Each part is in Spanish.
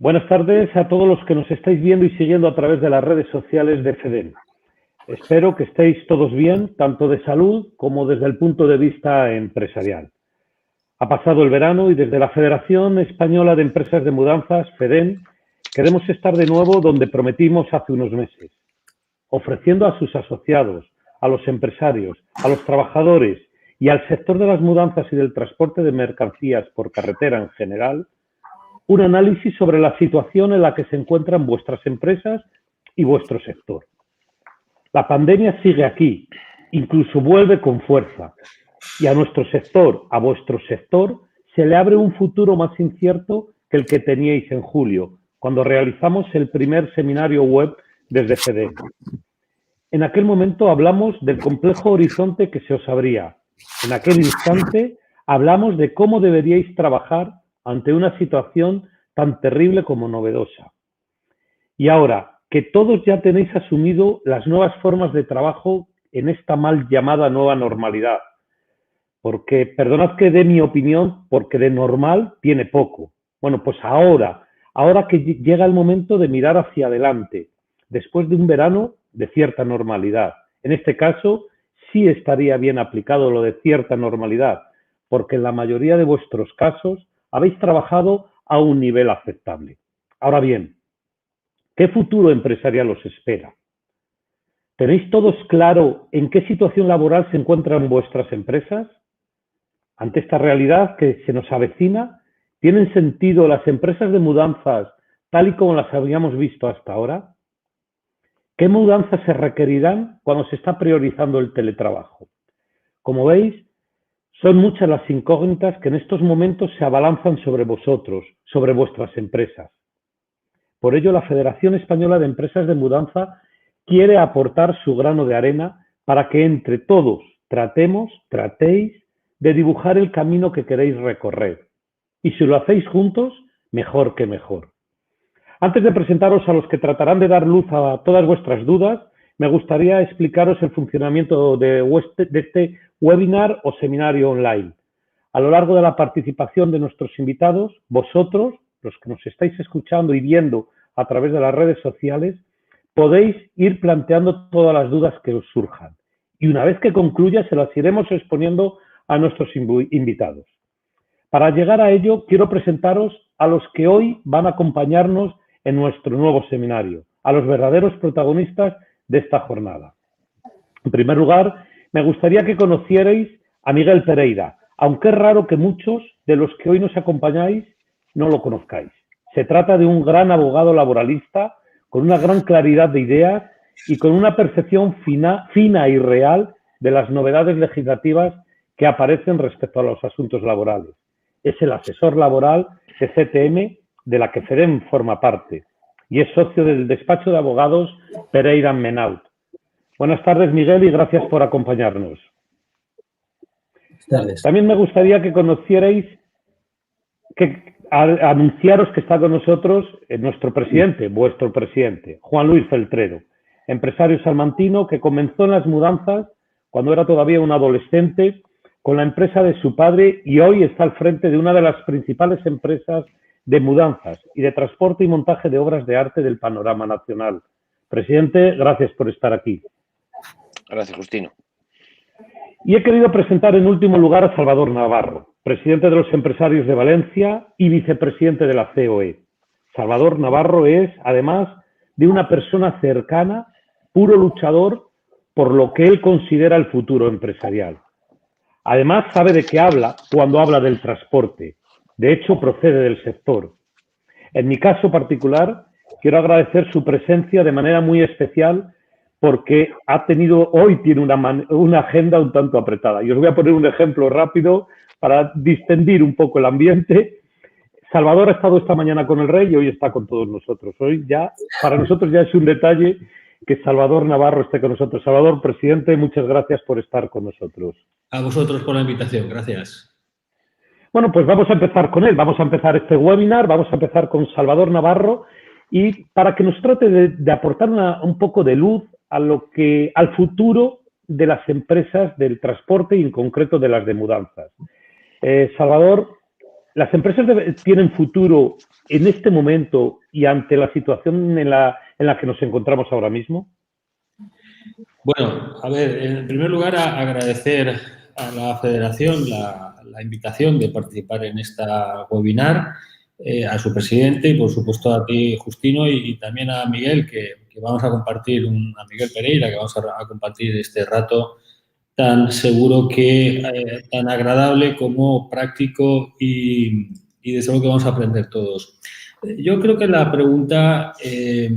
Buenas tardes a todos los que nos estáis viendo y siguiendo a través de las redes sociales de FEDEM. Espero que estéis todos bien, tanto de salud como desde el punto de vista empresarial. Ha pasado el verano y desde la Federación Española de Empresas de Mudanzas, FEDEM, queremos estar de nuevo donde prometimos hace unos meses, ofreciendo a sus asociados, a los empresarios, a los trabajadores y al sector de las mudanzas y del transporte de mercancías por carretera en general, un análisis sobre la situación en la que se encuentran vuestras empresas y vuestro sector. La pandemia sigue aquí, incluso vuelve con fuerza, y a nuestro sector, a vuestro sector, se le abre un futuro más incierto que el que teníais en julio, cuando realizamos el primer seminario web desde FEDEM. En aquel momento hablamos del complejo horizonte que se os abría. En aquel instante hablamos de cómo deberíais trabajar ante una situación tan terrible como novedosa. Y ahora que todos ya tenéis asumido las nuevas formas de trabajo en esta mal llamada nueva normalidad, porque perdonad que dé mi opinión, porque de normal tiene poco. Bueno, pues ahora que llega el momento de mirar hacia adelante, después de un verano de cierta normalidad. En este caso, sí estaría bien aplicado lo de cierta normalidad, porque en la mayoría de vuestros casos habéis trabajado a un nivel aceptable. Ahora bien, ¿qué futuro empresarial os espera? ¿Tenéis todos claro en qué situación laboral se encuentran vuestras empresas? Ante esta realidad que se nos avecina, ¿tienen sentido las empresas de mudanzas tal y como las habíamos visto hasta ahora? ¿Qué mudanzas se requerirán cuando se está priorizando el teletrabajo? Como veis, son muchas las incógnitas que en estos momentos se abalanzan sobre vosotros, sobre vuestras empresas. Por ello, la Federación Española de Empresas de Mudanza quiere aportar su grano de arena para que entre todos tratéis de dibujar el camino que queréis recorrer. Y si lo hacéis juntos, mejor que mejor. Antes de presentaros a los que tratarán de dar luz a todas vuestras dudas, me gustaría explicaros el funcionamiento de este webinar o seminario online. A lo largo de la participación de nuestros invitados, vosotros, los que nos estáis escuchando y viendo a través de las redes sociales, podéis ir planteando todas las dudas que os surjan. Y una vez que concluya, se las iremos exponiendo a nuestros invitados. Para llegar a ello, quiero presentaros a los que hoy van a acompañarnos en nuestro nuevo seminario, a los verdaderos protagonistas de esta jornada. En primer lugar, me gustaría que conocierais a Miguel Pereira, aunque es raro que muchos de los que hoy nos acompañáis no lo conozcáis. Se trata de un gran abogado laboralista con una gran claridad de ideas y con una percepción fina y real de las novedades legislativas que aparecen respecto a los asuntos laborales. Es el asesor laboral de CTM, de la que FEDEM forma parte, y es socio del despacho de abogados Pereira Menaut. Buenas tardes, Miguel, y gracias por acompañarnos. Buenas tardes. También me gustaría que conocierais, anunciaros que está con nosotros nuestro presidente, vuestro presidente, Juan Luis Feltrero, empresario salmantino que comenzó en las mudanzas cuando era todavía un adolescente con la empresa de su padre y hoy está al frente de una de las principales empresas de mudanzas y de transporte y montaje de obras de arte del panorama nacional. Presidente, gracias por estar aquí. Gracias, Justino. Y he querido presentar en último lugar a Salvador Navarro, presidente de los empresarios de Valencia y vicepresidente de la COE. Salvador Navarro es, además, de una persona cercana, puro luchador por lo que él considera el futuro empresarial. Además, sabe de qué habla cuando habla del transporte. De hecho, procede del sector. En mi caso particular, quiero agradecer su presencia de manera muy especial porque hoy tiene una agenda un tanto apretada. Y os voy a poner un ejemplo rápido para distendir un poco el ambiente. Salvador ha estado esta mañana con el rey y hoy está con todos nosotros. Hoy ya, para nosotros ya es un detalle que Salvador Navarro esté con nosotros. Salvador, presidente, muchas gracias por estar con nosotros. A vosotros por la invitación, gracias. Bueno, pues vamos a empezar con él. Vamos a empezar este webinar, vamos a empezar con Salvador Navarro y para que nos trate de aportar un poco de luz al futuro de las empresas del transporte y en concreto de las de mudanzas. Salvador, ¿Las empresas tienen futuro en este momento y ante la situación en la que nos encontramos ahora mismo? Bueno, a ver, en primer lugar, agradecer a la Federación la invitación de participar en esta webinar, a su presidente y, por supuesto, a ti, Justino, y también a Miguel, que vamos a compartir, a Miguel Pereira, que vamos a compartir este rato tan seguro que tan agradable como práctico y desde luego que vamos a aprender todos. Yo creo que la pregunta es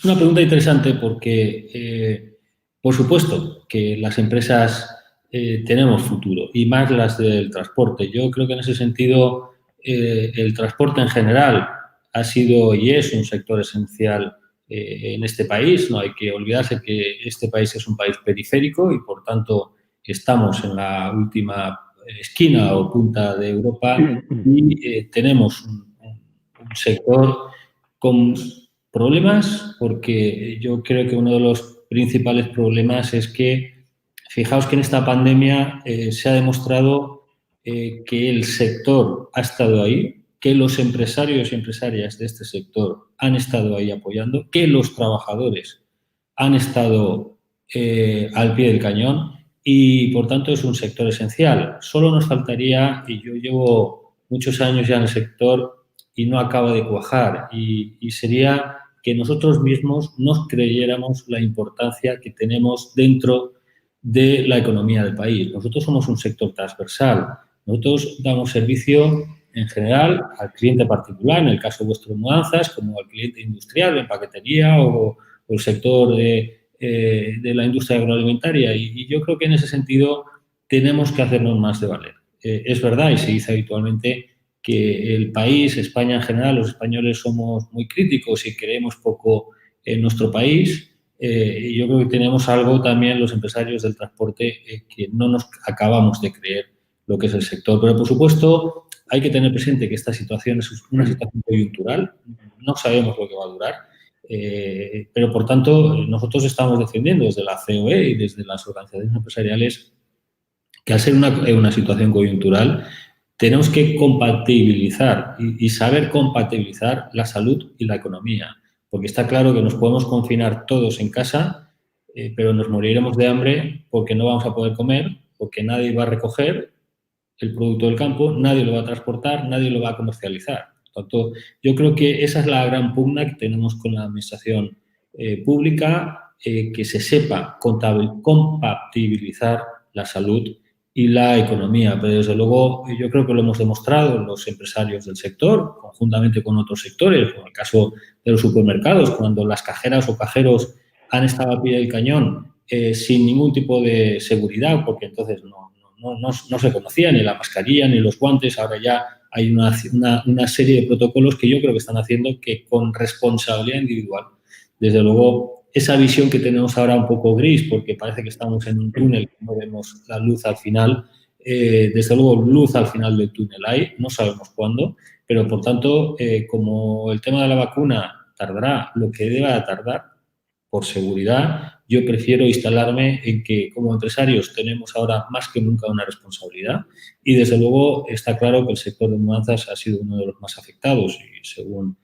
una pregunta interesante porque, por supuesto, que las empresas tenemos futuro y más las del transporte. Yo creo que en ese sentido el transporte en general ha sido y es un sector esencial en este país. No hay que olvidarse que este país es un país periférico y, por tanto, estamos en la última esquina o punta de Europa y tenemos un sector con problemas, porque yo creo que uno de los principales problemas es que, fijaos que en esta pandemia se ha demostrado que el sector ha estado ahí, que los empresarios y empresarias de este sector han estado ahí apoyando, que los trabajadores han estado al pie del cañón y, por tanto, es un sector esencial. Solo nos faltaría, y yo llevo muchos años ya en el sector y no acaba de cuajar, y sería que nosotros mismos nos creyéramos la importancia que tenemos dentro de la economía del país. Nosotros somos un sector transversal. Nosotros damos servicio en general al cliente particular, en el caso vuestro de mudanzas, como al cliente industrial, en paquetería o el sector de la industria agroalimentaria. Y yo creo que en ese sentido tenemos que hacernos más de valer. Es verdad, y se dice habitualmente, que el país, España en general, los españoles somos muy críticos y creemos poco en nuestro país. Y yo creo que tenemos algo también los empresarios del transporte que no nos acabamos de creer lo que es el sector. Pero, por supuesto, hay que tener presente que esta situación es una situación coyuntural. No sabemos lo que va a durar. Pero, por tanto, nosotros estamos defendiendo desde la COE y desde las organizaciones empresariales que, al ser una situación coyuntural, tenemos que compatibilizar y saber compatibilizar la salud y la economía, porque está claro que nos podemos confinar todos en casa, pero nos moriremos de hambre porque no vamos a poder comer, porque nadie va a recoger el producto del campo, nadie lo va a transportar, nadie lo va a comercializar. Por tanto, yo creo que esa es la gran pugna que tenemos con la administración pública, que se sepa compatibilizar la salud y la economía. Pero, desde luego, yo creo que lo hemos demostrado los empresarios del sector, conjuntamente con otros sectores, como el caso de los supermercados, cuando las cajeras o cajeros han estado a pie del cañón sin ningún tipo de seguridad, porque entonces no se conocía ni la mascarilla ni los guantes. Ahora ya hay una serie de protocolos que yo creo que están haciendo que, con responsabilidad individual, desde luego, esa visión que tenemos ahora un poco gris, porque parece que estamos en un túnel, no vemos la luz al final. Desde luego, luz al final del túnel hay, no sabemos cuándo, pero, por tanto, como el tema de la vacuna tardará lo que deba tardar, por seguridad, yo prefiero instalarme en que, como empresarios, tenemos ahora más que nunca una responsabilidad y, desde luego, está claro que el sector de mudanzas ha sido uno de los más afectados y, según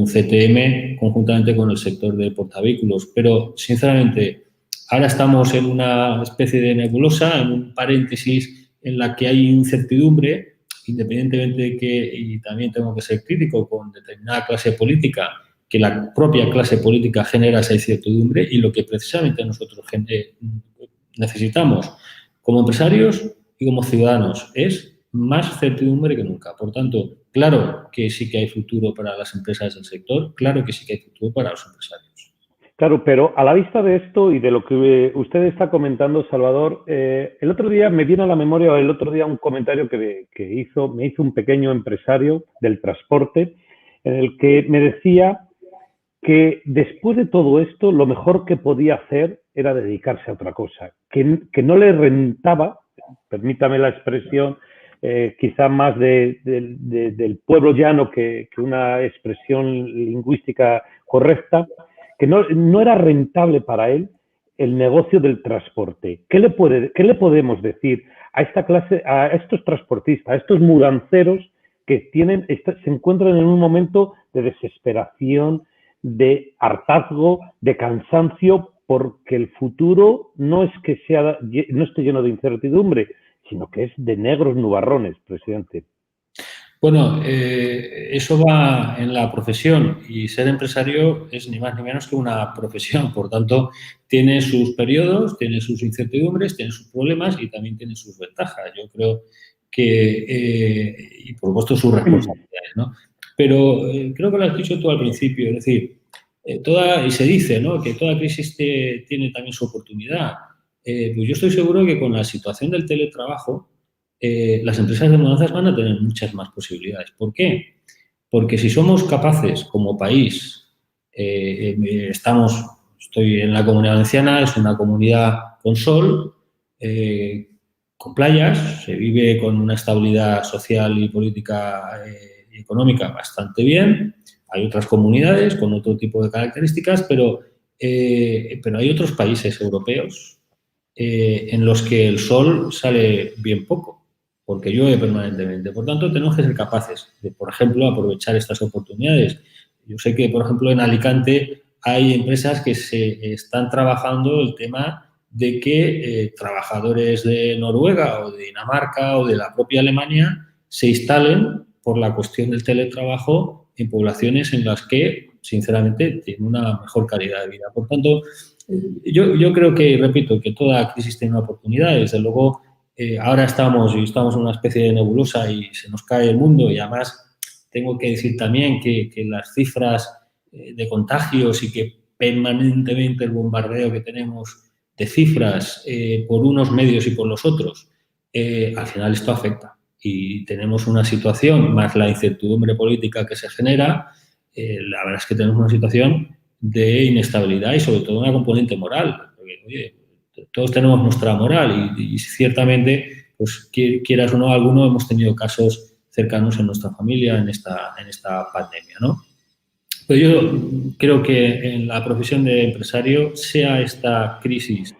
CTM, conjuntamente con el sector de portavehículos. Pero, sinceramente, ahora estamos en una especie de nebulosa, en un paréntesis en la que hay incertidumbre, independientemente de que, y también tengo que ser crítico con determinada clase política, que la propia clase política genera esa incertidumbre, y lo que precisamente nosotros necesitamos como empresarios y como ciudadanos es más certidumbre que nunca. Por tanto, claro que sí que hay futuro para las empresas del sector, claro que sí que hay futuro para los empresarios. Claro, pero a la vista de esto y de lo que usted está comentando, Salvador, el otro día me viene a la memoria un comentario que me hizo un pequeño empresario del transporte, en el que me decía que después de todo esto lo mejor que podía hacer era dedicarse a otra cosa, que no le rentaba, permítame la expresión, quizá más del pueblo llano que una expresión lingüística correcta, que no era rentable para él el negocio del transporte. ¿Qué le podemos decir a esta clase, a estos transportistas, a estos mudanceros que se encuentran en un momento de desesperación, de hartazgo, de cansancio, porque el futuro no es que no esté lleno de incertidumbre, sino que es de negros nubarrones, presidente. Bueno, eso va en la profesión y ser empresario es ni más ni menos que una profesión. Por tanto, tiene sus periodos, tiene sus incertidumbres, tiene sus problemas y también tiene sus ventajas. Yo creo que, y por supuesto, sus responsabilidades, ¿no? Pero creo que lo has dicho tú al principio, es decir, y se dice, ¿no?, que toda crisis tiene también su oportunidad. Pues yo estoy seguro que con la situación del teletrabajo, las empresas de mudanzas van a tener muchas más posibilidades. ¿Por qué? Porque si somos capaces como país, estoy en la Comunidad Valenciana, es una comunidad con sol, con playas, se vive con una estabilidad social y política y económica bastante bien. Hay otras comunidades con otro tipo de características, pero hay otros países europeos en los que el sol sale bien poco, porque llueve permanentemente. Por tanto, tenemos que ser capaces de, por ejemplo, aprovechar estas oportunidades. Yo sé que, por ejemplo, en Alicante hay empresas que se están trabajando el tema de que trabajadores de Noruega o de Dinamarca o de la propia Alemania se instalen por la cuestión del teletrabajo en poblaciones en las que, sinceramente, tienen una mejor calidad de vida. Por tanto, yo creo que, repito, que toda crisis tiene una oportunidad. Desde luego, ahora estamos en una especie de nebulosa y se nos cae el mundo, y además tengo que decir también que las cifras de contagios y que permanentemente el bombardeo que tenemos de cifras por unos medios y por los otros, al final esto afecta. Y tenemos una situación, más la incertidumbre política que se genera, la verdad es que tenemos una situación de inestabilidad y sobre todo una componente moral. Porque, oye, todos tenemos nuestra moral y ciertamente, pues quieras o no, algunos hemos tenido casos cercanos en nuestra familia en esta pandemia, ¿no? Pero yo creo que en la profesión de empresario, sea esta crisis,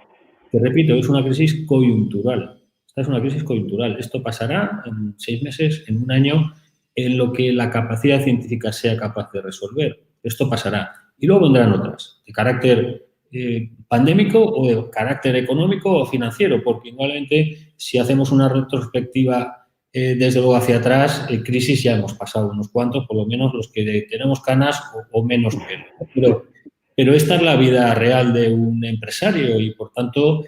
que repito, es una crisis coyuntural. Esta es una crisis coyuntural. Esto pasará en 6 meses, en un año, en lo que la capacidad científica sea capaz de resolver. Esto pasará. Y luego vendrán otras, de carácter pandémico o de carácter económico o financiero, porque igualmente si hacemos una retrospectiva desde luego hacia atrás, crisis ya hemos pasado unos cuantos, por lo menos los que tenemos canas o menos pelo. Pero esta es la vida real de un empresario y, por tanto,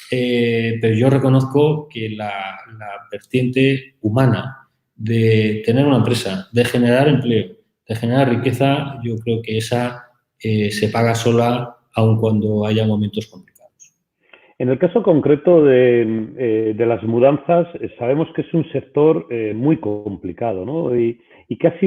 pero yo reconozco que la vertiente humana de tener una empresa, de generar empleo, de generar riqueza, yo creo que esa se paga sola aun cuando haya momentos complicados. En el caso concreto de las mudanzas, sabemos que es un sector muy complicado, ¿no? Y que ha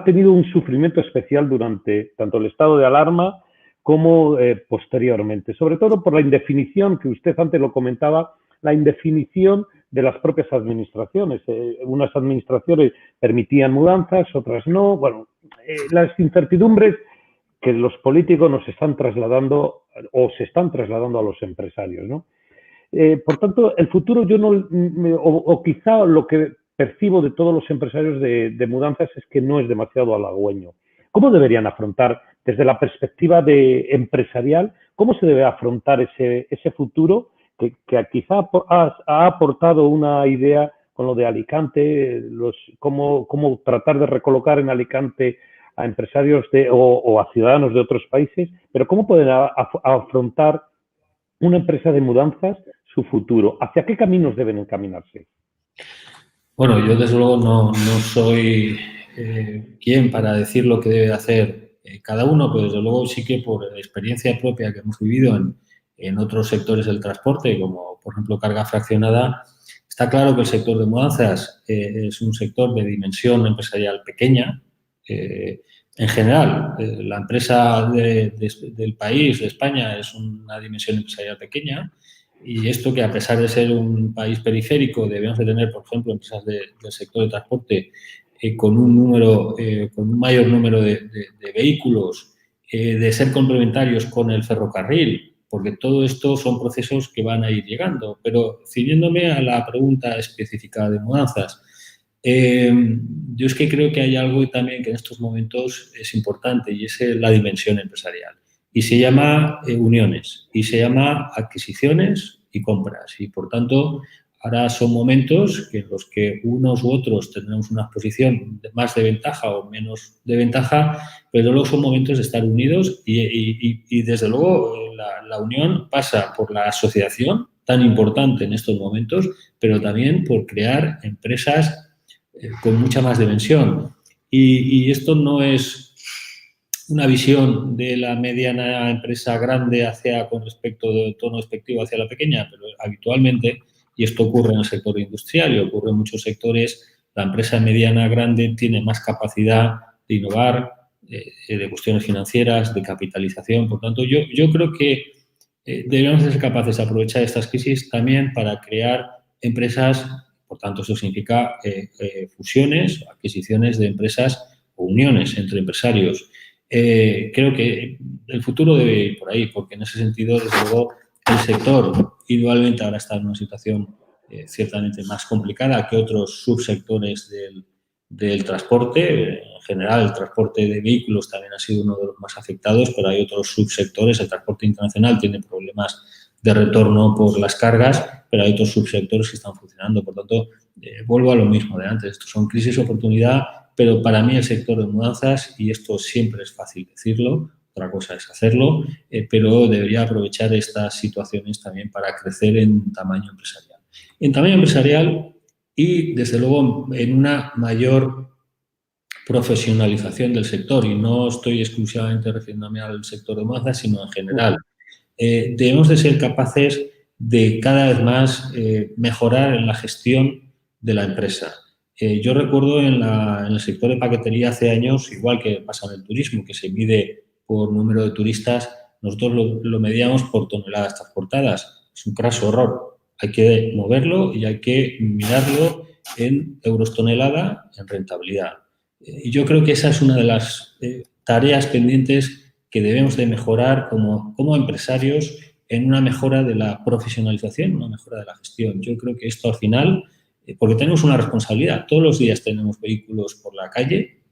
tenido un sufrimiento especial durante tanto el estado de alarma como posteriormente, sobre todo por la indefinición, que usted antes lo comentaba, la indefinición de las propias administraciones. Unas administraciones permitían mudanzas, otras no. Bueno, las incertidumbres que los políticos nos están trasladando o se están trasladando a los empresarios, ¿no? Por tanto, el futuro yo no, o quizá lo que percibo de todos los empresarios de mudanzas es que no es demasiado halagüeño. ¿Cómo deberían afrontar, desde la perspectiva empresarial, cómo se debe afrontar ese futuro que quizá ha aportado una idea con lo de Alicante, cómo tratar de recolocar en Alicante a empresarios o a ciudadanos de otros países, pero cómo pueden afrontar una empresa de mudanzas su futuro? ¿Hacia qué caminos deben encaminarse? Bueno, yo desde luego no soy quien para decir lo que debe hacer cada uno, pero desde luego sí que por experiencia propia que hemos vivido en otros sectores del transporte, como por ejemplo carga fraccionada, está claro que el sector de mudanzas es un sector de dimensión empresarial pequeña. En general, la empresa del país, de España, es una dimensión empresarial pequeña. Y esto que, a pesar de ser un país periférico, debemos de tener, por ejemplo, empresas del sector de transporte con un mayor número de vehículos, de ser complementarios con el ferrocarril, porque todo esto son procesos que van a ir llegando. Pero ciñéndome a la pregunta específica de mudanzas, yo es que creo que hay algo también que en estos momentos es importante y es la dimensión empresarial. Y se llama uniones, y se llama adquisiciones y compras. Y, por tanto, ahora son momentos en los que unos u otros tendremos una posición más de ventaja o menos de ventaja, pero luego son momentos de estar unidos y desde luego, la unión pasa por la asociación, tan importante en estos momentos, pero también por crear empresas con mucha más dimensión. Y esto no es una visión de la mediana empresa grande con respecto de tono despectivo hacia la pequeña, pero habitualmente, y esto ocurre en el sector industrial y ocurre en muchos sectores, la empresa mediana grande tiene más capacidad de innovar, de cuestiones financieras, de capitalización. Por tanto, yo creo que debemos ser capaces de aprovechar estas crisis también para crear empresas. Por tanto, eso significa fusiones, adquisiciones de empresas o uniones entre empresarios. Creo que el futuro debe ir por ahí, porque en ese sentido, desde luego, el sector igualmente ahora está en una situación ciertamente más complicada que otros subsectores del transporte. En general, el transporte de vehículos también ha sido uno de los más afectados, pero hay otros subsectores. El transporte internacional tiene problemas de retorno por las cargas, pero hay otros subsectores que están funcionando. Por tanto, vuelvo a lo mismo de antes. Estos son crisis oportunidad, pero para mí el sector de mudanzas, y esto siempre es fácil decirlo, otra cosa es hacerlo, pero debería aprovechar estas situaciones también para crecer en tamaño empresarial. En tamaño empresarial y, desde luego, en una mayor profesionalización del sector, y no estoy exclusivamente refiriéndome al sector de mudanzas, sino en general. Debemos de ser capaces de cada vez más mejorar en la gestión de la empresa. Yo recuerdo en el sector de paquetería hace años, igual que pasa en el turismo, que se mide por número de turistas, nosotros lo medíamos por toneladas transportadas. Es un craso error. Hay que moverlo y hay que mirarlo en euros tonelada, en rentabilidad. Y yo creo que esa es una de las tareas pendientes que debemos de mejorar como empresarios en una mejora de la profesionalización, una mejora de la gestión. Yo creo que esto al final, porque tenemos una responsabilidad, todos los días tenemos vehículos por la calle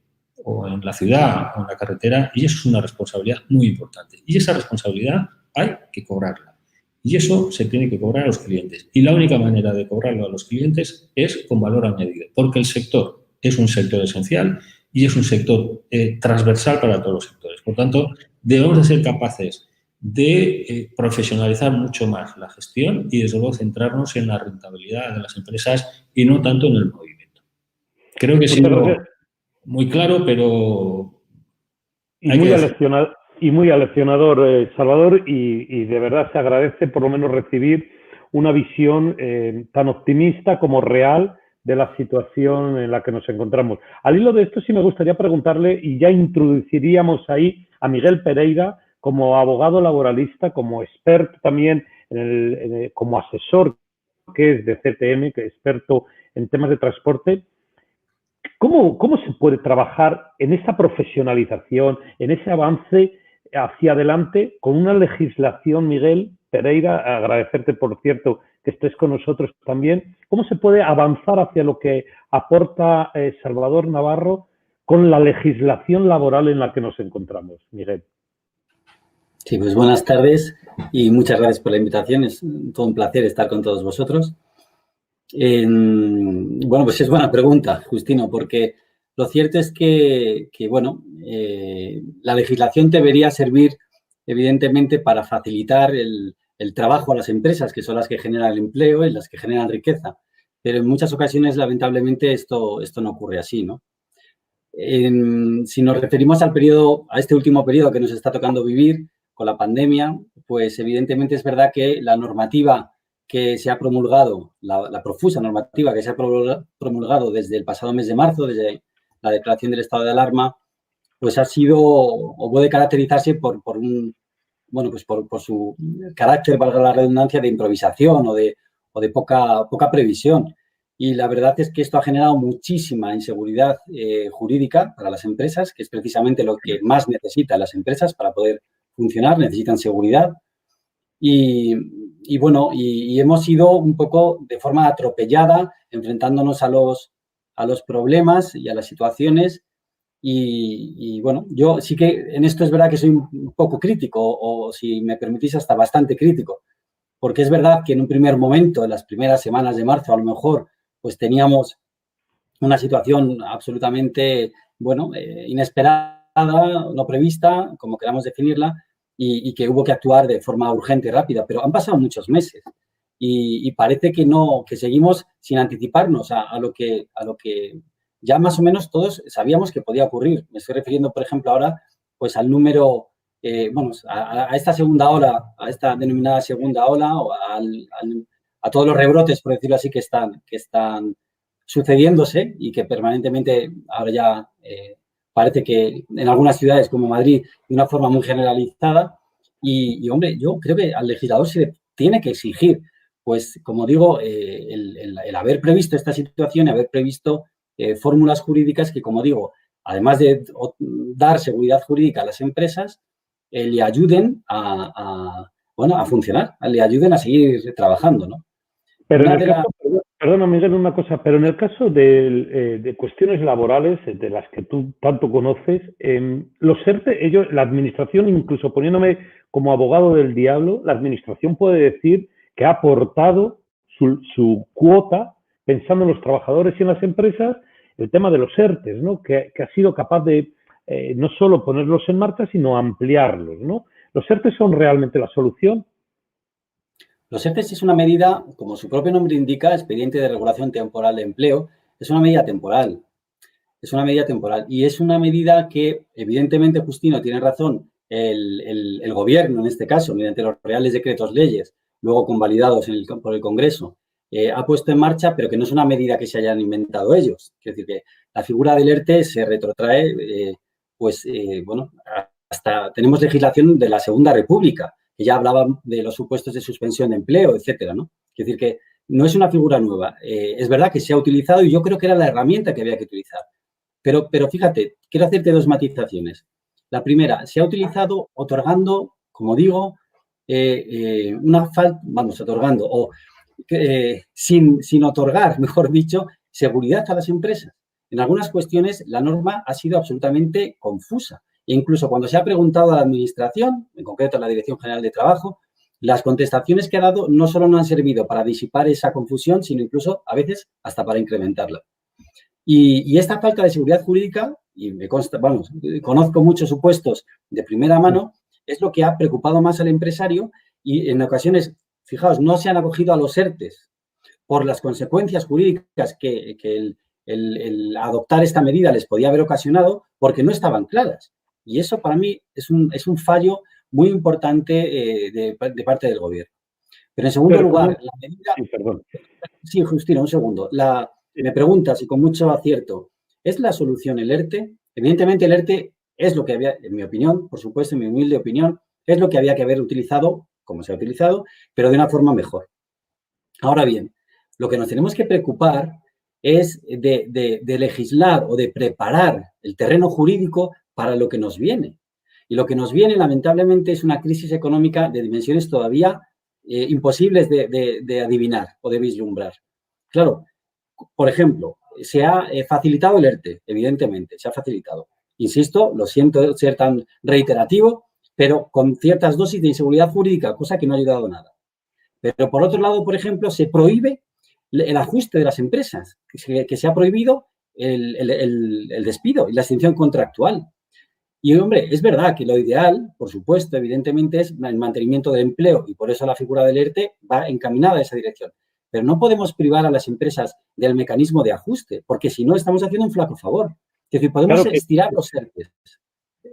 o en la ciudad o en la carretera y eso es una responsabilidad muy importante. Y esa responsabilidad hay que cobrarla. Y eso se tiene que cobrar a los clientes. Y la única manera de cobrarlo a los clientes es con valor añadido, porque el sector es un sector esencial y es un sector transversal para todos los sectores. Por tanto, debemos de ser capaces de profesionalizar mucho más la gestión y, desde luego, centrarnos en la rentabilidad de las empresas y no tanto en el movimiento. Creo que he sido muy claro, pero muy aleccionador, Salvador, y de verdad se agradece por lo menos recibir una visión tan optimista como real de la situación en la que nos encontramos. Al hilo de esto sí me gustaría preguntarle, y ya introduciríamos ahí a Miguel Pereira como abogado laboralista, como experto también, como asesor que es de CTM, que es experto en temas de transporte. ¿Cómo se puede trabajar en esa profesionalización, en ese avance hacia adelante con una legislación, Miguel Pereira, agradecerte, por cierto, que estés con nosotros también? ¿Cómo se puede avanzar hacia lo que aporta Salvador Navarro con la legislación laboral en la que nos encontramos, Miguel? Sí, pues buenas tardes y muchas gracias por la invitación. Es todo un placer estar con todos vosotros. Bueno, pues es buena pregunta, Justino, porque lo cierto es que la legislación debería servir, evidentemente, para facilitar el trabajo a las empresas, que son las que generan el empleo y las que generan riqueza. Pero en muchas ocasiones, lamentablemente, esto no ocurre así, ¿no? Si nos referimos a este último periodo que nos está tocando vivir con la pandemia, pues evidentemente es verdad que la normativa que se ha promulgado, la profusa normativa que se ha promulgado desde el pasado mes de marzo, desde la declaración del estado de alarma, pues ha sido o puede caracterizarse por su carácter, valga la redundancia, de improvisación o de poca previsión. Y la verdad es que esto ha generado muchísima inseguridad jurídica para las empresas, que es precisamente lo que más necesitan las empresas para poder funcionar, necesitan seguridad. Y bueno, y hemos ido un poco de forma atropellada, enfrentándonos a los problemas y a las situaciones. Y bueno, yo sí que en esto es verdad que soy un poco crítico, o si me permitís, hasta bastante crítico, porque es verdad que en un primer momento, en las primeras semanas de marzo, a lo mejor, pues teníamos una situación absolutamente, bueno, inesperada, no prevista, como queramos definirla, y que hubo que actuar de forma urgente y rápida, pero han pasado muchos meses y parece que no, que seguimos sin anticiparnos a lo que ya más o menos todos sabíamos que podía ocurrir. Me estoy refiriendo, por ejemplo, ahora pues al número, a esta segunda ola, a esta denominada segunda ola, o a todos los rebrotes, por decirlo así, que están sucediéndose y que permanentemente ahora ya parece que en algunas ciudades como Madrid de una forma muy generalizada. Y hombre, yo creo que al legislador se le tiene que exigir, pues como digo, el haber previsto esta situación y haber previsto fórmulas jurídicas que, como digo, además de dar seguridad jurídica a las empresas, le ayuden a funcionar, le ayuden a seguir trabajando, ¿no? Pero en el caso, perdona Miguel, una cosa, pero en el caso de cuestiones laborales, de las que tú tanto conoces, los ERTE, la administración, incluso poniéndome como abogado del diablo, la administración puede decir que ha aportado su cuota, pensando en los trabajadores y en las empresas, el tema de los ERTEs, ¿no? Que ha sido capaz de no solo ponerlos en marcha, sino ampliarlos, ¿no? ¿Los ERTEs son realmente la solución? Los ERTEs es una medida, como su propio nombre indica, expediente de regulación temporal de empleo, es una medida temporal. Es una medida temporal y es una medida que, evidentemente, Justino tiene razón, el gobierno, en este caso, mediante los reales decretos leyes, luego convalidados por el Congreso, ha puesto en marcha, pero que no es una medida que se hayan inventado ellos. Es decir, que la figura del ERTE se retrotrae, hasta tenemos legislación de la Segunda República, que ya hablaba de los supuestos de suspensión de empleo, etcétera, ¿no? Es decir, que no es una figura nueva. Es verdad que se ha utilizado y yo creo que era la herramienta que había que utilizar. Pero fíjate, quiero hacerte dos matizaciones. La primera, se ha utilizado otorgando, como digo, otorgando o sin otorgar, mejor dicho, seguridad a las empresas. En algunas cuestiones la norma ha sido absolutamente confusa. E incluso cuando se ha preguntado a la Administración, en concreto a la Dirección General de Trabajo, las contestaciones que ha dado no solo no han servido para disipar esa confusión, sino incluso a veces hasta para incrementarla. Y esta falta de seguridad jurídica, y me consta, conozco muchos supuestos de primera mano, es lo que ha preocupado más al empresario y en ocasiones, fijaos, no se han acogido a los ERTEs por las consecuencias jurídicas que el adoptar esta medida les podía haber ocasionado porque no estaban claras. Y eso para mí es un fallo muy importante de parte del gobierno. Pero en segundo lugar, la medida... Sí, perdón. Sí, Justino, un segundo. Me preguntas, y con mucho acierto, ¿es la solución el ERTE? Evidentemente el ERTE es lo que había, en mi opinión, por supuesto, en mi humilde opinión, es lo que había que haber utilizado, como se ha utilizado, pero de una forma mejor. Ahora bien, lo que nos tenemos que preocupar es de legislar o de preparar el terreno jurídico para lo que nos viene. Y lo que nos viene, lamentablemente, es una crisis económica de dimensiones todavía imposibles de adivinar o de vislumbrar. Claro, por ejemplo, se ha facilitado el ERTE, evidentemente, se ha facilitado. Insisto, lo siento ser tan reiterativo, pero con ciertas dosis de inseguridad jurídica, cosa que no ha ayudado nada. Pero por otro lado, por ejemplo, se prohíbe el ajuste de las empresas, que se ha prohibido el despido y la extinción contractual. Y, hombre, es verdad que lo ideal, por supuesto, evidentemente, es el mantenimiento del empleo y por eso la figura del ERTE va encaminada a esa dirección. Pero no podemos privar a las empresas del mecanismo de ajuste, porque si no estamos haciendo un flaco favor. Es decir, podemos estirar los ERTE.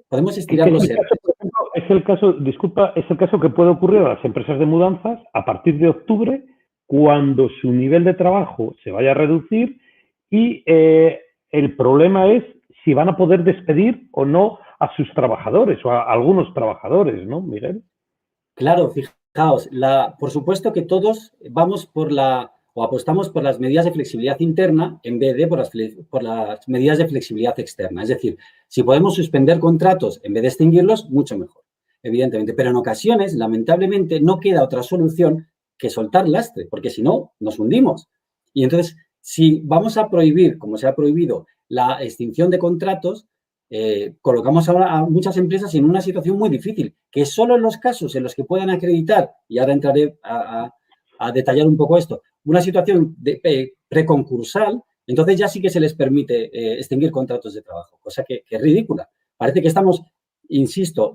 Podemos estirar los ERTE. Es el caso que puede ocurrir a las empresas de mudanzas a partir de octubre, cuando su nivel de trabajo se vaya a reducir y el problema es si van a poder despedir o no a sus trabajadores o a algunos trabajadores, ¿no, Miguel? Claro, fijaos, por supuesto que todos vamos apostamos por las medidas de flexibilidad interna en vez de por las medidas de flexibilidad externa. Es decir, si podemos suspender contratos en vez de extinguirlos, mucho mejor. evidentemente. Pero en ocasiones, lamentablemente, no queda otra solución que soltar lastre, porque si no, nos hundimos. Y entonces, si vamos a prohibir, como se ha prohibido, la extinción de contratos, colocamos ahora a muchas empresas en una situación muy difícil, que solo en los casos en los que puedan acreditar, y ahora entraré a detallar un poco esto, una situación de, preconcursal, entonces ya sí que se les permite extinguir contratos de trabajo, cosa que es ridícula. Parece que estamos, insisto,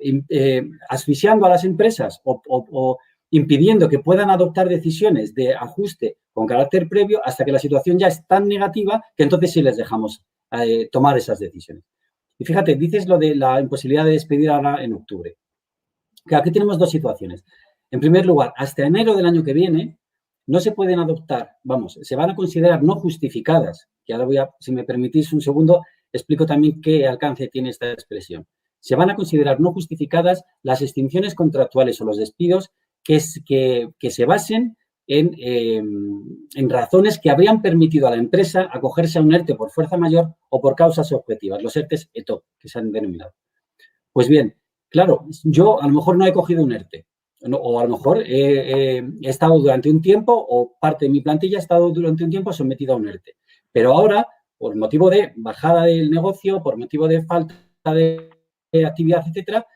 asfixiando a las empresas o impidiendo que puedan adoptar decisiones de ajuste con carácter previo hasta que la situación ya es tan negativa que entonces sí les dejamos tomar esas decisiones. Y fíjate, dices lo de la imposibilidad de despedir ahora en octubre. Que aquí tenemos dos situaciones. En primer lugar, hasta enero del año que viene no se pueden adoptar, se van a considerar no justificadas, que ahora voy a, si me permitís un segundo, explico también qué alcance tiene esta expresión. Se van a considerar no justificadas las extinciones contractuales o los despidos que se basen en razones que habrían permitido a la empresa acogerse a un ERTE por fuerza mayor o por causas objetivas, los ERTEs ETO, que se han denominado. Pues bien, claro, yo a lo mejor no he cogido un ERTE, o a lo mejor he estado durante un tiempo, o parte de mi plantilla ha estado durante un tiempo sometido a un ERTE. Pero ahora, por motivo de bajada del negocio, por motivo de falta de actividad, etcétera,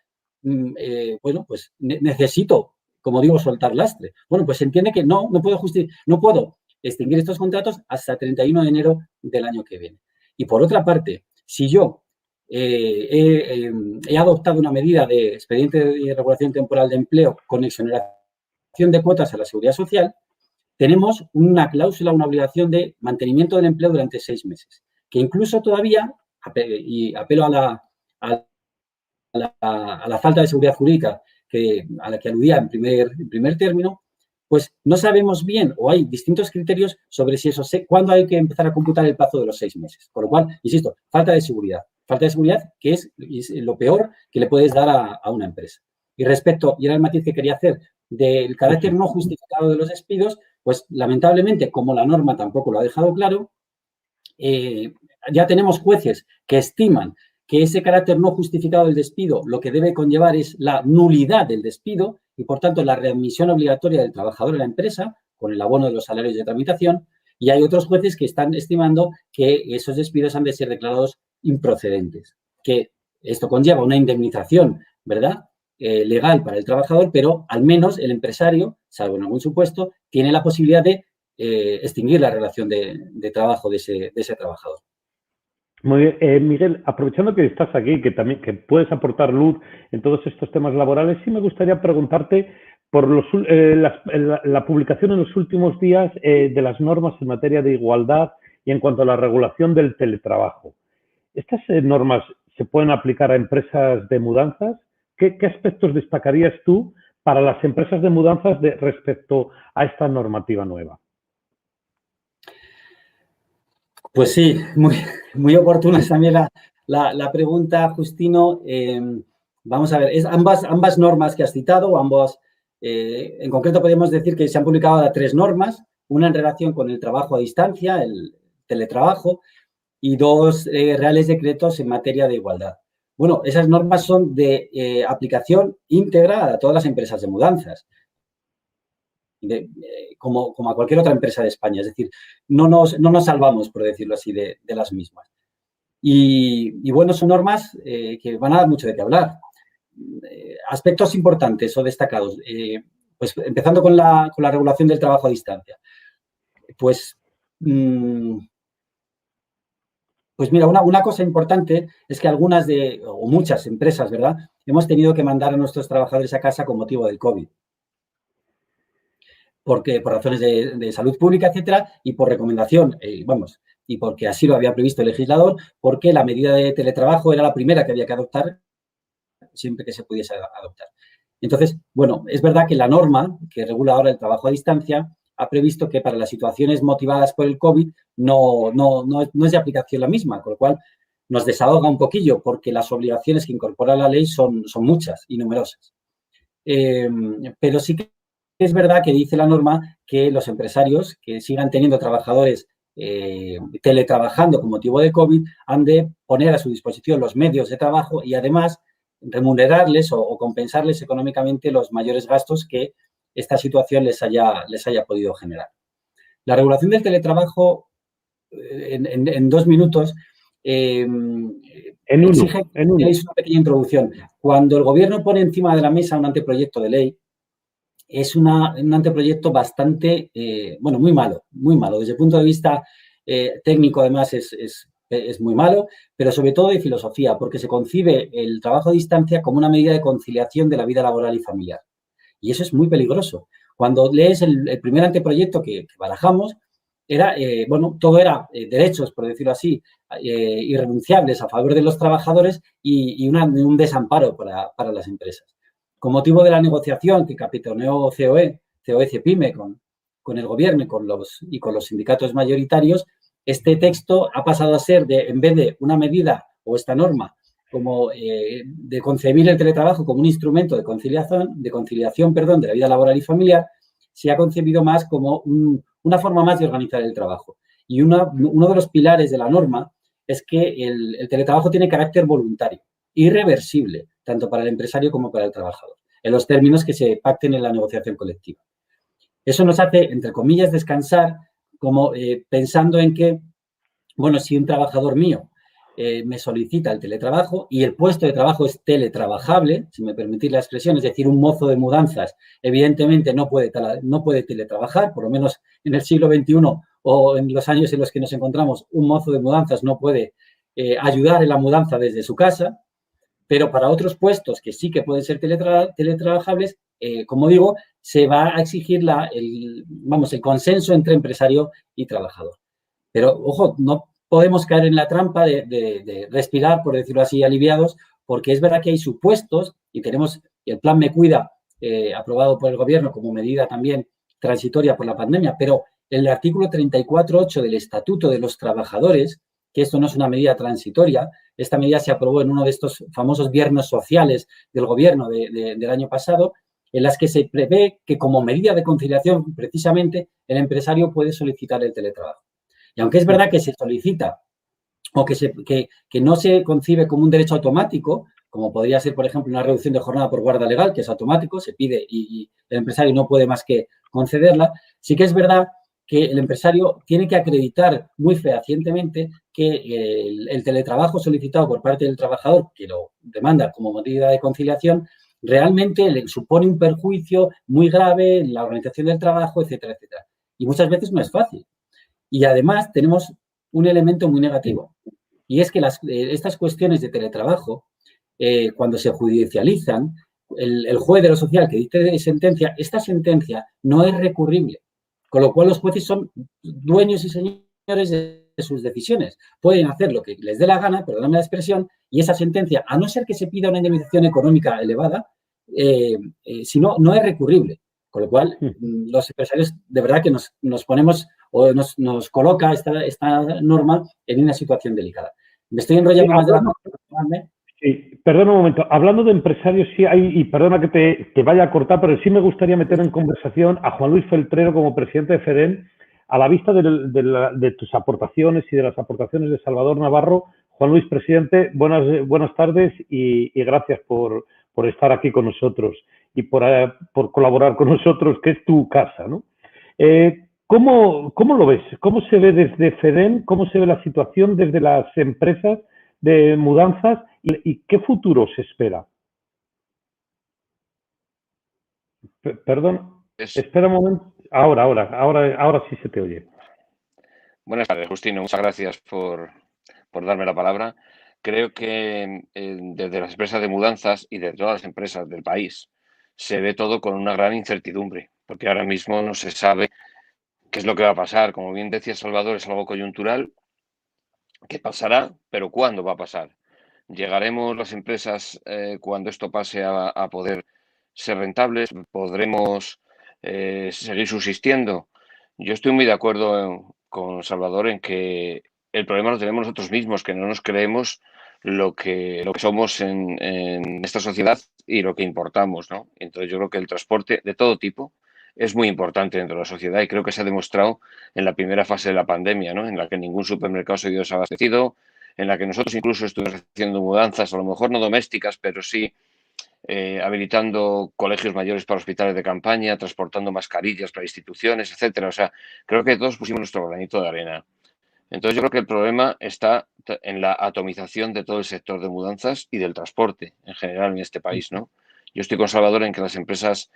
bueno, pues necesito, como digo, soltar lastre. Bueno, pues se entiende que no puedo extinguir estos contratos hasta el 31 de enero del año que viene. Y por otra parte, si yo he adoptado una medida de expediente de regulación temporal de empleo con exoneración de cuotas a la Seguridad Social, tenemos una cláusula, una obligación de mantenimiento del empleo durante 6 meses, que incluso todavía, y apelo a la falta de seguridad jurídica a la que aludía en primer término, pues no sabemos bien o hay distintos criterios sobre si cuándo hay que empezar a computar el plazo de los 6 meses. Con lo cual, insisto, falta de seguridad que es lo peor que le puedes dar a una empresa. Y respecto, y era el matiz que quería hacer, del carácter no justificado de los despidos, pues lamentablemente, como la norma tampoco lo ha dejado claro, ya tenemos jueces que estiman que ese carácter no justificado del despido lo que debe conllevar es la nulidad del despido y, por tanto, la readmisión obligatoria del trabajador en la empresa con el abono de los salarios de tramitación. Y hay otros jueces que están estimando que esos despidos han de ser declarados improcedentes, que esto conlleva una indemnización, ¿verdad?, legal para el trabajador, pero al menos el empresario, salvo en algún supuesto, tiene la posibilidad de extinguir la relación de trabajo de ese trabajador. Muy bien. Miguel, aprovechando que estás aquí, que puedes aportar luz en todos estos temas laborales, sí me gustaría preguntarte por la publicación en los últimos días de las normas en materia de igualdad y en cuanto a la regulación del teletrabajo. ¿Estas normas se pueden aplicar a empresas de mudanzas? ¿Qué aspectos destacarías tú para las empresas de mudanzas respecto a esta normativa nueva? Pues sí, muy oportuna también la pregunta, Justino. Vamos a ver, ambas normas que has citado, en concreto podemos decir que se han publicado ahora 3 normas, una en relación con el trabajo a distancia, el teletrabajo, y 2 reales decretos en materia de igualdad. Bueno, esas normas son de aplicación íntegra a todas las empresas de mudanzas, como a cualquier otra empresa de España. Es decir, no nos salvamos, por decirlo así, de las mismas. Y bueno, son normas que van a dar mucho de qué hablar. Aspectos importantes o destacados. Pues empezando con la regulación del trabajo a distancia. Pues mira, una cosa importante es que muchas empresas, ¿verdad?, hemos tenido que mandar a nuestros trabajadores a casa con motivo del COVID. Porque por razones de salud pública, etcétera, y por recomendación, y porque así lo había previsto el legislador, porque la medida de teletrabajo era la primera que había que adoptar siempre que se pudiese adoptar. Entonces, bueno, es verdad que la norma que regula ahora el trabajo a distancia ha previsto que para las situaciones motivadas por el COVID no es de aplicación la misma, con lo cual nos desahoga un poquillo porque las obligaciones que incorpora la ley son muchas y numerosas. Pero sí que es verdad que dice la norma que los empresarios que sigan teniendo trabajadores teletrabajando con motivo de COVID han de poner a su disposición los medios de trabajo y además remunerarles o compensarles económicamente los mayores gastos que esta situación les haya podido generar. La regulación del teletrabajo, en 2 minutos, exige que hagáis una pequeña introducción. Cuando el Gobierno pone encima de la mesa un anteproyecto de ley, es un anteproyecto bastante, muy malo. Desde el punto de vista técnico, además, es muy malo, pero sobre todo de filosofía, porque se concibe el trabajo a distancia como una medida de conciliación de la vida laboral y familiar. Y eso es muy peligroso. Cuando lees el primer anteproyecto que barajamos, todo era derechos, por decirlo así, irrenunciables a favor de los trabajadores y un desamparo para las empresas. Con motivo de la negociación que capitaneó COE-CEPIME con el Gobierno y con los sindicatos mayoritarios, este texto ha pasado a ser, en vez de una medida o esta norma, como de concebir el teletrabajo como un instrumento de conciliación de la vida laboral y familiar, se ha concebido más como una forma más de organizar el trabajo. Y uno de los pilares de la norma es que el teletrabajo tiene carácter voluntario, irreversible, tanto para el empresario como para el trabajador, en los términos que se pacten en la negociación colectiva. Eso nos hace, entre comillas, descansar como pensando en que, si un trabajador mío me solicita el teletrabajo y el puesto de trabajo es teletrabajable, si me permitís la expresión, es decir, un mozo de mudanzas, evidentemente no puede teletrabajar, por lo menos en el siglo XXI o en los años en los que nos encontramos, un mozo de mudanzas no puede ayudar en la mudanza desde su casa, pero para otros puestos que sí que pueden ser teletrabajables, como digo, se va a exigir el consenso entre empresario y trabajador. Pero, ojo, no podemos caer en la trampa de respirar, por decirlo así, aliviados, porque es verdad que hay supuestos y tenemos el Plan Me Cuida aprobado por el Gobierno como medida también transitoria por la pandemia, pero el artículo 34.8 del Estatuto de los Trabajadores, que esto no es una medida transitoria, esta medida se aprobó en uno de estos famosos viernes sociales del Gobierno del año pasado, en las que se prevé que como medida de conciliación, precisamente, el empresario puede solicitar el teletrabajo. Y aunque es verdad que se solicita o que no se concibe como un derecho automático, como podría ser, por ejemplo, una reducción de jornada por guarda legal, que es automático, se pide y el empresario no puede más que concederla, sí que es verdad que el empresario tiene que acreditar muy fehacientemente que el teletrabajo solicitado por parte del trabajador, que lo demanda como medida de conciliación, realmente le supone un perjuicio muy grave en la organización del trabajo, etcétera, etcétera. Y muchas veces no es fácil. Y además tenemos un elemento muy negativo, y es que estas cuestiones de teletrabajo, cuando se judicializan, el juez de lo social que dicte sentencia, esta sentencia no es recurrible, con lo cual los jueces son dueños y señores de sus decisiones. Pueden hacer lo que les dé la gana, perdóname la expresión, y esa sentencia, a no ser que se pida una indemnización económica elevada, si no, no es recurrible. Con lo cual, los empresarios de verdad que nos ponemos o nos coloca esta norma en una situación delicada. Me estoy enrollando más de la cuenta. Sí, perdona un momento. Hablando de empresarios, sí hay, y perdona que te vaya a cortar, pero sí me gustaría meter en conversación a Juan Luis Feltrero como presidente de FEDEN, a la vista de tus aportaciones y de las aportaciones de Salvador Navarro. Juan Luis, presidente, buenas tardes y gracias por estar aquí con nosotros y por colaborar con nosotros, que es tu casa, ¿no? ¿Cómo lo ves? ¿Cómo se ve desde FEDEN? ¿Cómo se ve la situación desde las empresas de mudanzas y qué futuro se espera? Perdón, espera un momento. Ahora sí se te oye. Buenas tardes, Justino. Muchas gracias por darme la palabra. Creo que desde las empresas de mudanzas y de todas las empresas del país se ve todo con una gran incertidumbre, porque ahora mismo no se sabe qué es lo que va a pasar. Como bien decía Salvador, es algo coyuntural. ¿Qué pasará? Pero ¿cuándo va a pasar? ¿Llegaremos las empresas cuando esto pase a poder ser rentables? ¿Podremos seguir subsistiendo? Yo estoy muy de acuerdo con Salvador en que el problema lo tenemos nosotros mismos, que no nos creemos lo que somos en esta sociedad y lo que importamos, ¿no? Entonces yo creo que el transporte de todo tipo es muy importante dentro de la sociedad y creo que se ha demostrado en la primera fase de la pandemia, ¿no? En la que ningún supermercado se vio desabastecido, en la que nosotros incluso estuvimos haciendo mudanzas, a lo mejor no domésticas, pero sí habilitando colegios mayores para hospitales de campaña, transportando mascarillas para instituciones, etcétera. O sea, creo que todos pusimos nuestro granito de arena. Entonces, yo creo que el problema está en la atomización de todo el sector de mudanzas y del transporte en general en este país, ¿no? Yo estoy con Salvador en que las empresas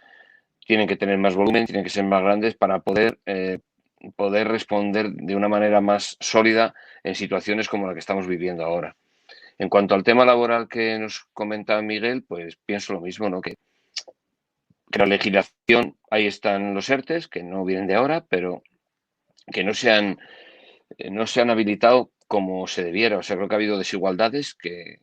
tienen que tener más volumen, tienen que ser más grandes para poder responder de una manera más sólida en situaciones como la que estamos viviendo ahora. En cuanto al tema laboral que nos comenta Miguel, pues pienso lo mismo, ¿no? Que la legislación, ahí están los ERTEs, que no vienen de ahora, pero que no se han habilitado como se debiera. O sea, creo que ha habido desigualdades que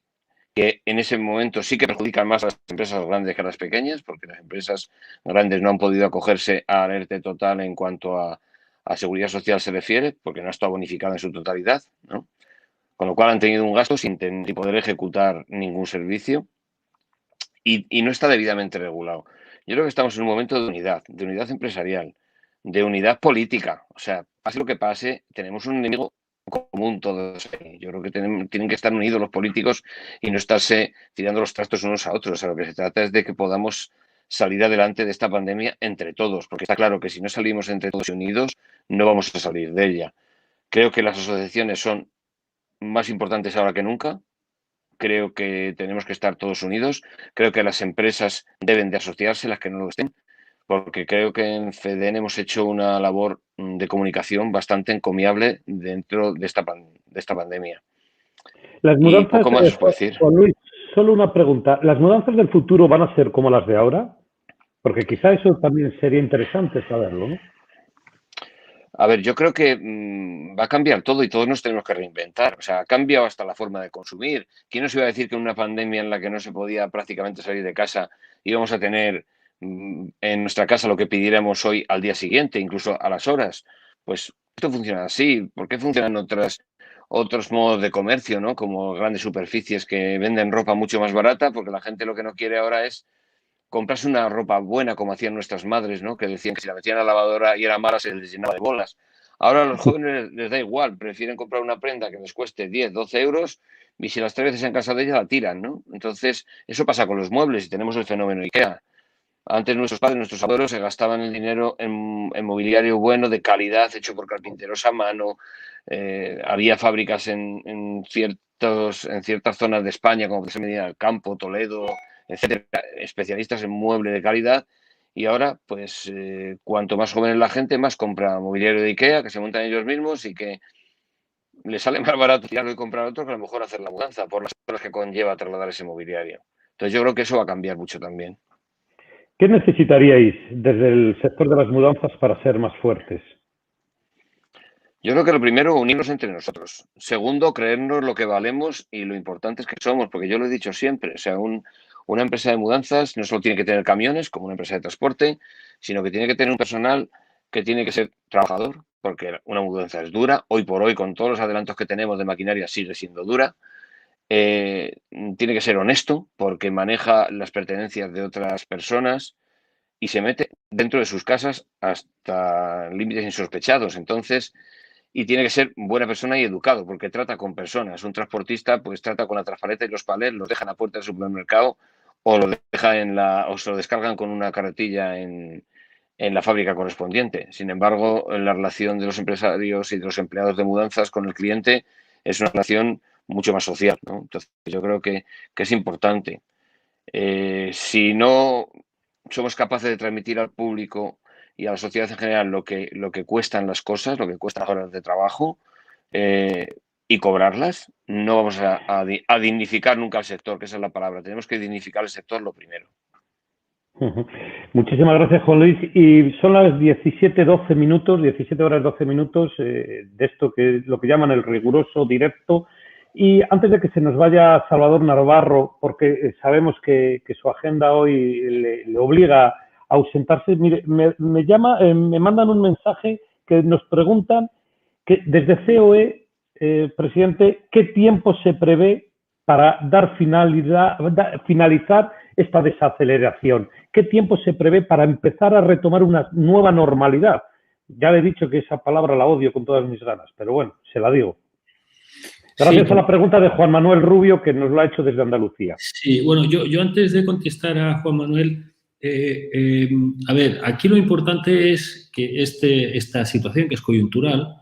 en ese momento sí que perjudican más a las empresas grandes que a las pequeñas, porque las empresas grandes no han podido acogerse al ERTE total en cuanto a seguridad social se refiere, porque no ha estado bonificada en su totalidad, ¿no? Con lo cual han tenido un gasto sin poder ejecutar ningún servicio y no está debidamente regulado. Yo creo que estamos en un momento de unidad empresarial, de unidad política. O sea, pase lo que pase, tenemos un enemigo común todos. Yo creo que tienen que estar unidos los políticos y no estarse tirando los trastos unos a otros. O sea, lo que se trata es de que podamos salir adelante de esta pandemia entre todos, porque está claro que si no salimos entre todos y unidos, no vamos a salir de ella. Creo que las asociaciones son más importantes ahora que nunca. Creo que tenemos que estar todos unidos. Creo que las empresas deben de asociarse, las que no lo estén, porque creo que en FEDEN hemos hecho una labor de comunicación bastante encomiable dentro de esta pandemia. Las Y mudanzas, poco más os puedo decir. Juan Luis, solo una pregunta. ¿Las mudanzas del futuro van a ser como las de ahora? Porque quizá eso también sería interesante saberlo, ¿no? A ver, yo creo que va a cambiar todo y todos nos tenemos que reinventar. O sea, ha cambiado hasta la forma de consumir. ¿Quién nos iba a decir que en una pandemia en la que no se podía prácticamente salir de casa íbamos a tener en nuestra casa lo que pidiéramos hoy al día siguiente, incluso a las horas? Pues esto funciona así. ¿Por qué funcionan otros modos de comercio, ¿no? Como grandes superficies que venden ropa mucho más barata, porque la gente lo que no quiere ahora es comprarse una ropa buena como hacían nuestras madres, ¿no? Que decían que si la metían a la lavadora y era mala se les llenaba de bolas. Ahora a los jóvenes les da igual, prefieren comprar una prenda que les cueste 10, 12 euros y si las 3 veces en casa de ella la tiran, ¿no? Entonces, eso pasa con los muebles y tenemos el fenómeno IKEA. Antes nuestros padres, nuestros abuelos se gastaban el dinero en mobiliario bueno, de calidad, hecho por carpinteros a mano. Había fábricas en ciertas zonas de España, como que se Medina del Campo, Toledo, etcétera, especialistas en mueble de calidad. Y ahora, pues, cuanto más joven es la gente, más compra mobiliario de IKEA, que se montan ellos mismos y que les sale más barato tirarlo y comprar otro que a lo mejor hacer la mudanza por las horas que conlleva trasladar ese mobiliario. Entonces, yo creo que eso va a cambiar mucho también. ¿Qué necesitaríais desde el sector de las mudanzas para ser más fuertes? Yo creo que lo primero, unirnos entre nosotros. Segundo, creernos lo que valemos y lo importantes que somos, porque yo lo he dicho siempre. O sea, una empresa de mudanzas no solo tiene que tener camiones, como una empresa de transporte, sino que tiene que tener un personal que tiene que ser trabajador, porque una mudanza es dura. Hoy por hoy, con todos los adelantos que tenemos de maquinaria, sigue siendo dura. Tiene que ser honesto, porque maneja las pertenencias de otras personas y se mete dentro de sus casas hasta límites insospechados. Entonces, y tiene que ser buena persona y educado, porque trata con personas. Un transportista, pues trata con la traspaleta y los palés, los deja en la puerta del supermercado o lo deja o se lo descargan con una carretilla en la fábrica correspondiente. Sin embargo, la relación de los empresarios y de los empleados de mudanzas con el cliente es una relación mucho más social, ¿no? Entonces, yo creo que es importante. Si no somos capaces de transmitir al público y a la sociedad en general lo que cuestan las cosas, lo que cuestan las horas de trabajo y cobrarlas, no vamos a dignificar nunca al sector, que esa es la palabra. Tenemos que dignificar el sector lo primero. Muchísimas gracias, Juan Luis. Y son las 17:12 minutos, 17 horas 12 minutos de esto que lo que llaman el riguroso directo. Y antes de que se nos vaya Salvador Navarro, porque sabemos que su agenda hoy le obliga a ausentarse, mire, me mandan un mensaje que nos preguntan que desde COE, presidente, ¿qué tiempo se prevé para finalizar esta desaceleración? ¿Qué tiempo se prevé para empezar a retomar una nueva normalidad? Ya le he dicho que esa palabra la odio con todas mis ganas, pero bueno, se la digo. Gracias Sí, a la pregunta de Juan Manuel Rubio, que nos lo ha hecho desde Andalucía. sí, bueno, yo antes de contestar a Juan Manuel, a ver, aquí lo importante es que esta situación, que es coyuntural,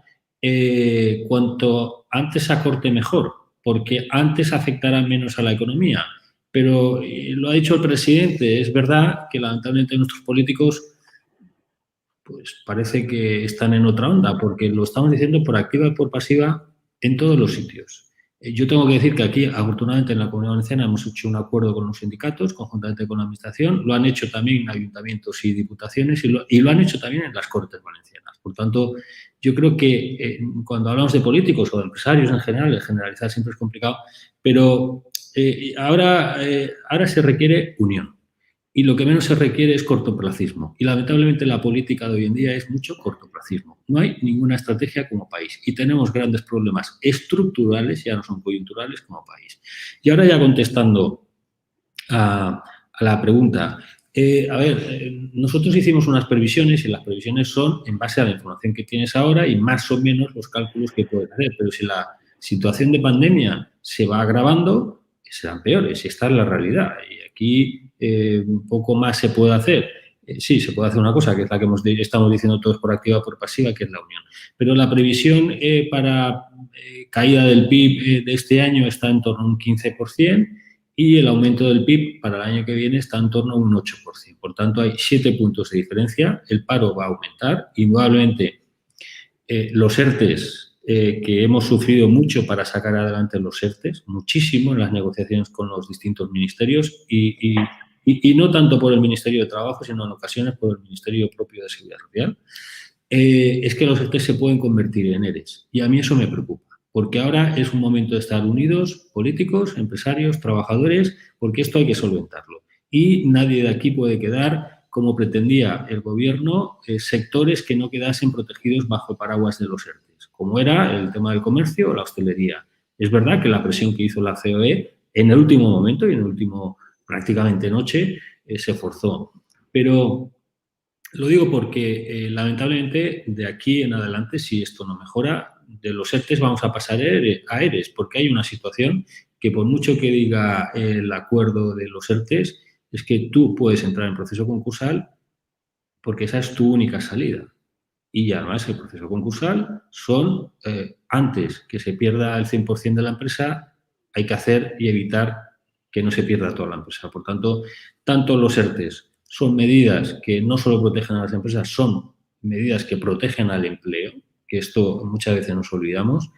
cuanto antes acorte mejor, porque antes afectará menos a la economía. Pero lo ha dicho el presidente, es verdad que lamentablemente nuestros políticos pues parece que están en otra onda, porque lo estamos diciendo por activa y por pasiva en todos los sitios. Yo tengo que decir que aquí, afortunadamente, en la Comunidad Valenciana hemos hecho un acuerdo con los sindicatos, conjuntamente con la Administración, lo han hecho también en ayuntamientos y diputaciones y lo han hecho también en las Cortes Valencianas. Por tanto, yo creo que cuando hablamos de políticos o de empresarios en general, el generalizar siempre es complicado, pero ahora se requiere unión. Y lo que menos se requiere es cortoplacismo. Y lamentablemente la política de hoy en día es mucho cortoplacismo. No hay ninguna estrategia como país. Y tenemos grandes problemas estructurales, ya no son coyunturales, como país. Y ahora ya contestando a la pregunta. Nosotros hicimos unas previsiones y las previsiones son en base a la información que tienes ahora y más o menos los cálculos que puedes hacer. Pero si la situación de pandemia se va agravando, serán peores. Y esta es la realidad. Y aquí un poco más se puede hacer. Sí, se puede hacer una cosa, que es la que estamos diciendo todos por activa o por pasiva, que es la unión. Pero la previsión para caída del PIB de este año está en torno a un 15% y el aumento del PIB para el año que viene está en torno a un 8%. Por tanto, hay 7 puntos de diferencia. El paro va a aumentar. Indudablemente, los ERTES que hemos sufrido mucho para sacar adelante los ERTES, muchísimo en las negociaciones con los distintos ministerios y no tanto por el Ministerio de Trabajo, sino en ocasiones por el Ministerio propio de Seguridad Social, es que los ERTES se pueden convertir en ERES. Y a mí eso me preocupa, porque ahora es un momento de estar unidos, políticos, empresarios, trabajadores, porque esto hay que solventarlo. Y nadie de aquí puede quedar, como pretendía el Gobierno, sectores que no quedasen protegidos bajo el paraguas de los ERTES, como era el tema del comercio o la hostelería. Es verdad que la presión que hizo la COE en el último momento y en el último prácticamente noche se forzó. Pero lo digo porque lamentablemente de aquí en adelante, si esto no mejora, de los ERTES vamos a pasar a ERES, porque hay una situación que por mucho que diga el acuerdo de los ERTES, es que tú puedes entrar en proceso concursal porque esa es tu única salida. Y además el proceso concursal son, antes que se pierda el 100% de la empresa, hay que hacer y evitar que no se pierda toda la empresa. Por tanto, tanto los ERTES son medidas que no solo protegen a las empresas, son medidas que protegen al empleo, que esto muchas veces nos olvidamos,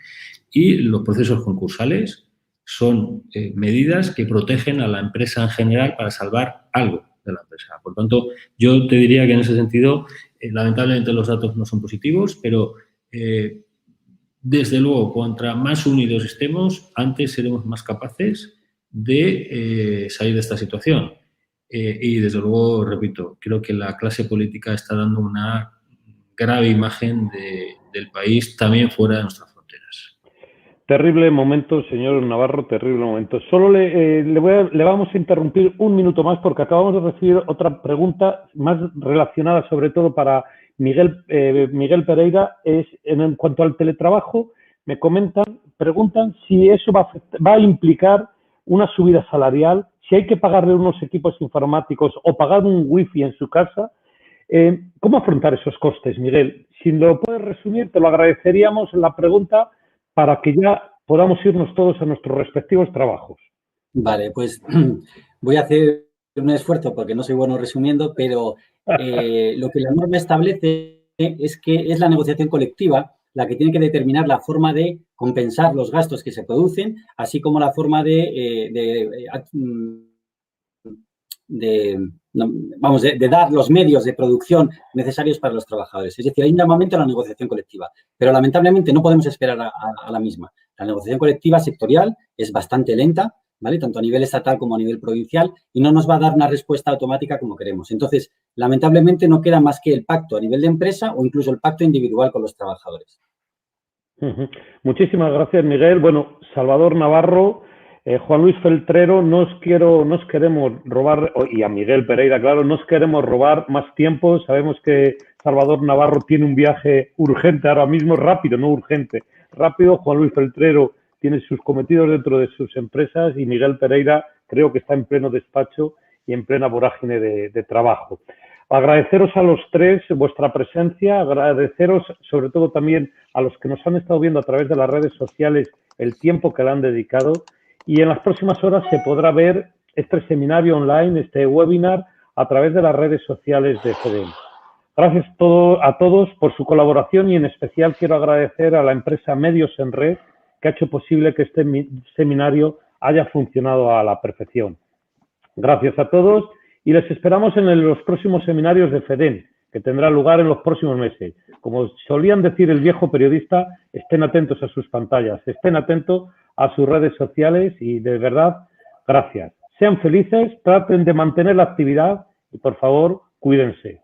y los procesos concursales son medidas que protegen a la empresa en general para salvar algo de la empresa. Por tanto, yo te diría que en ese sentido, lamentablemente los datos no son positivos, pero desde luego, cuanto más unidos estemos, antes seremos más capaces de salir de esta situación. Y desde luego, repito, creo que la clase política está dando una grave imagen del país también fuera de nuestras fronteras. Terrible momento, señor Navarro, terrible momento. Solo le vamos a interrumpir un minuto más porque acabamos de recibir otra pregunta más relacionada sobre todo para Miguel Pereira. Es en cuanto al teletrabajo, preguntan si eso va a implicar una subida salarial, si hay que pagarle unos equipos informáticos o pagar un wifi en su casa. ¿Cómo afrontar esos costes, Miguel? Si lo puedes resumir, te lo agradeceríamos en la pregunta para que ya podamos irnos todos a nuestros respectivos trabajos. Vale, pues voy a hacer un esfuerzo porque no soy bueno resumiendo, pero lo que la norma establece es que es la negociación colectiva la que tiene que determinar la forma de compensar los gastos que se producen, así como la forma de dar los medios de producción necesarios para los trabajadores. Es decir, hay un llamamiento a la negociación colectiva, pero lamentablemente no podemos esperar a la misma. La negociación colectiva sectorial es bastante lenta, ¿vale? Tanto a nivel estatal como a nivel provincial, y no nos va a dar una respuesta automática como queremos. Entonces, lamentablemente no queda más que el pacto a nivel de empresa o incluso el pacto individual con los trabajadores. Muchísimas gracias, Miguel. Bueno, Salvador Navarro, Juan Luis Feltrero, no os queremos robar, y a Miguel Pereira, claro, no os queremos robar más tiempo. Sabemos que Salvador Navarro tiene un viaje urgente ahora mismo, rápido, no urgente, rápido. Juan Luis Feltrero tiene sus cometidos dentro de sus empresas y Miguel Pereira creo que está en pleno despacho y en plena vorágine de trabajo. Agradeceros a los tres vuestra presencia, agradeceros sobre todo también a los que nos han estado viendo a través de las redes sociales el tiempo que le han dedicado, y en las próximas horas se podrá ver este seminario online, este webinar, a través de las redes sociales de FEDEN. Gracias a todos por su colaboración y en especial quiero agradecer a la empresa Medios en Red que ha hecho posible que este seminario haya funcionado a la perfección. Gracias a todos y les esperamos en los próximos seminarios de FEDEN, que tendrá lugar en los próximos meses. Como solían decir el viejo periodista, estén atentos a sus pantallas, estén atentos a sus redes sociales y de verdad, gracias. Sean felices, traten de mantener la actividad y por favor, cuídense.